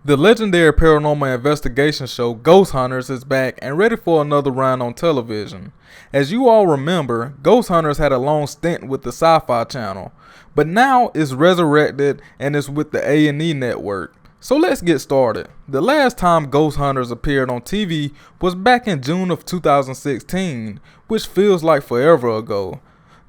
The legendary paranormal investigation show Ghost Hunters is back and ready for another run on television. As you all remember, Ghost Hunters had a long stint with the Sci-Fi Channel, but now it's resurrected and it's with the A&E network. So let's get started. The last time Ghost Hunters appeared on TV was back in June of 2016, which feels like forever ago.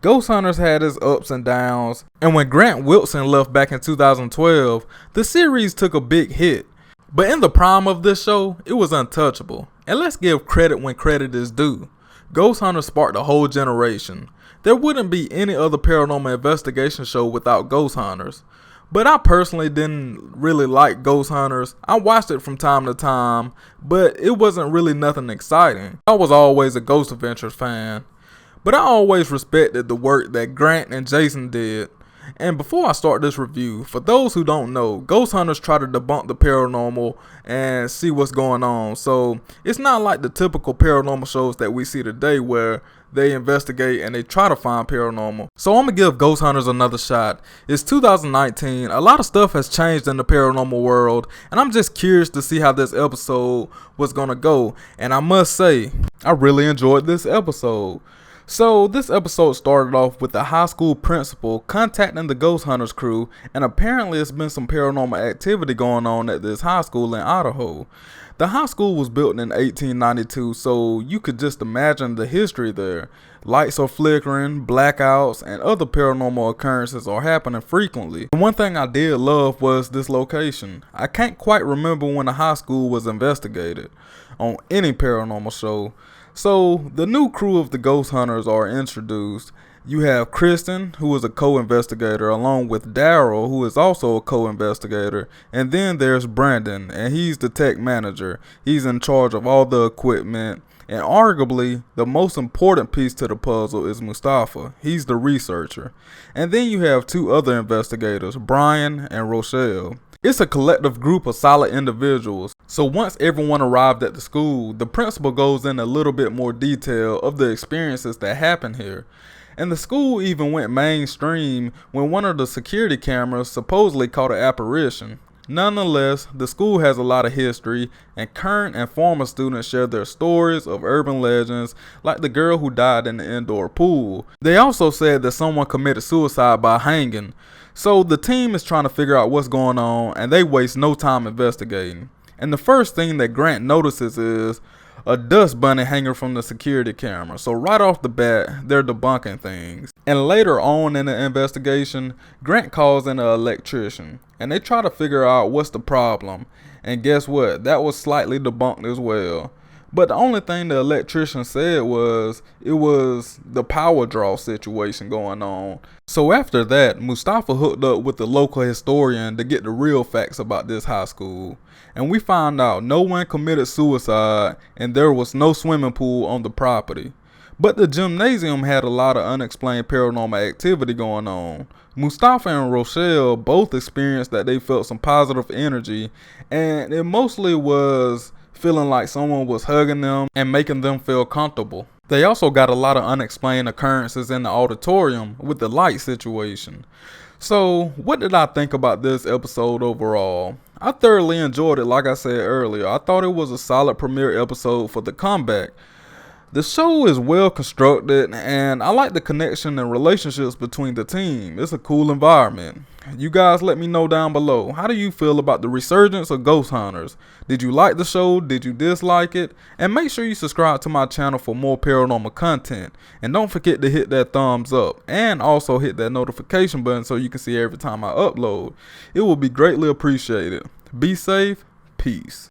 Ghost Hunters had its ups and downs, and when Grant Wilson left back in 2012, the series took a big hit. But in the prime of this show, it was untouchable. And let's give credit when credit is due. Ghost Hunters sparked a whole generation. There wouldn't be any other paranormal investigation show without Ghost Hunters. But I personally didn't really like Ghost Hunters. I watched it from time to time, but it wasn't really nothing exciting. I was always a Ghost Adventures fan. But I always respected the work that Grant and Jason did. And before I start this review, for those who don't know, Ghost Hunters try to debunk the paranormal and see what's going on. So it's not like the typical paranormal shows that we see today where they investigate and they try to find paranormal. So I'm going to give Ghost Hunters another shot. It's 2019. A lot of stuff has changed in the paranormal world. And I'm just curious to see how this episode was going to go. And I must say, I really enjoyed this episode. So this episode started off with the high school principal contacting the Ghost Hunters crew, and apparently it's been some paranormal activity going on at this high school in Idaho. The high school was built in 1892, so you could just imagine the history there. Lights are flickering, blackouts, and other paranormal occurrences are happening frequently. And one thing I did love was this location. I can't quite remember when the high school was investigated on any paranormal show. So, the new crew of the Ghost Hunters are introduced. You have Kristen, who is a co-investigator, along with Daryl, who is also a co-investigator. And then there's Brandon, and he's the tech manager. He's in charge of all the equipment. And arguably, the most important piece to the puzzle is Mustafa. He's the researcher. And then you have two other investigators, Brian and Rochelle. It's a collective group of solid individuals. So once everyone arrived at the school, the principal goes in a little bit more detail of the experiences that happened here. And the school even went mainstream when one of the security cameras supposedly caught an apparition. Nonetheless, the school has a lot of history, and current and former students share their stories of urban legends, like the girl who died in the indoor pool. They also said that someone committed suicide by hanging. So the team is trying to figure out what's going on, and they waste no time investigating. And the first thing that Grant notices is a dust bunny hanging from the security camera. So right off the bat, they're debunking things. And later on in the investigation, Grant calls in an electrician, and they try to figure out what's the problem. And guess what? That was slightly debunked as well. But the only thing the electrician said was it was the power draw situation going on. So after that, Mustafa hooked up with the local historian to get the real facts about this high school. And we found out no one committed suicide and there was no swimming pool on the property. But the gymnasium had a lot of unexplained paranormal activity going on. Mustafa and Rochelle both experienced that they felt some positive energy, and it mostly was feeling like someone was hugging them and making them feel comfortable. They also got a lot of unexplained occurrences in the auditorium with the light situation. So, what did I think about this episode overall? I thoroughly enjoyed it, like I said earlier. I thought it was a solid premiere episode for the comeback. The show is well constructed, and I like the connection and relationships between the team. It's a cool environment. You guys let me know down below. How do you feel about the resurgence of Ghost Hunters? Did you like the show? Did you dislike it? And make sure you subscribe to my channel for more paranormal content. And don't forget to hit that thumbs up. And also hit that notification button so you can see every time I upload. It will be greatly appreciated. Be safe. Peace.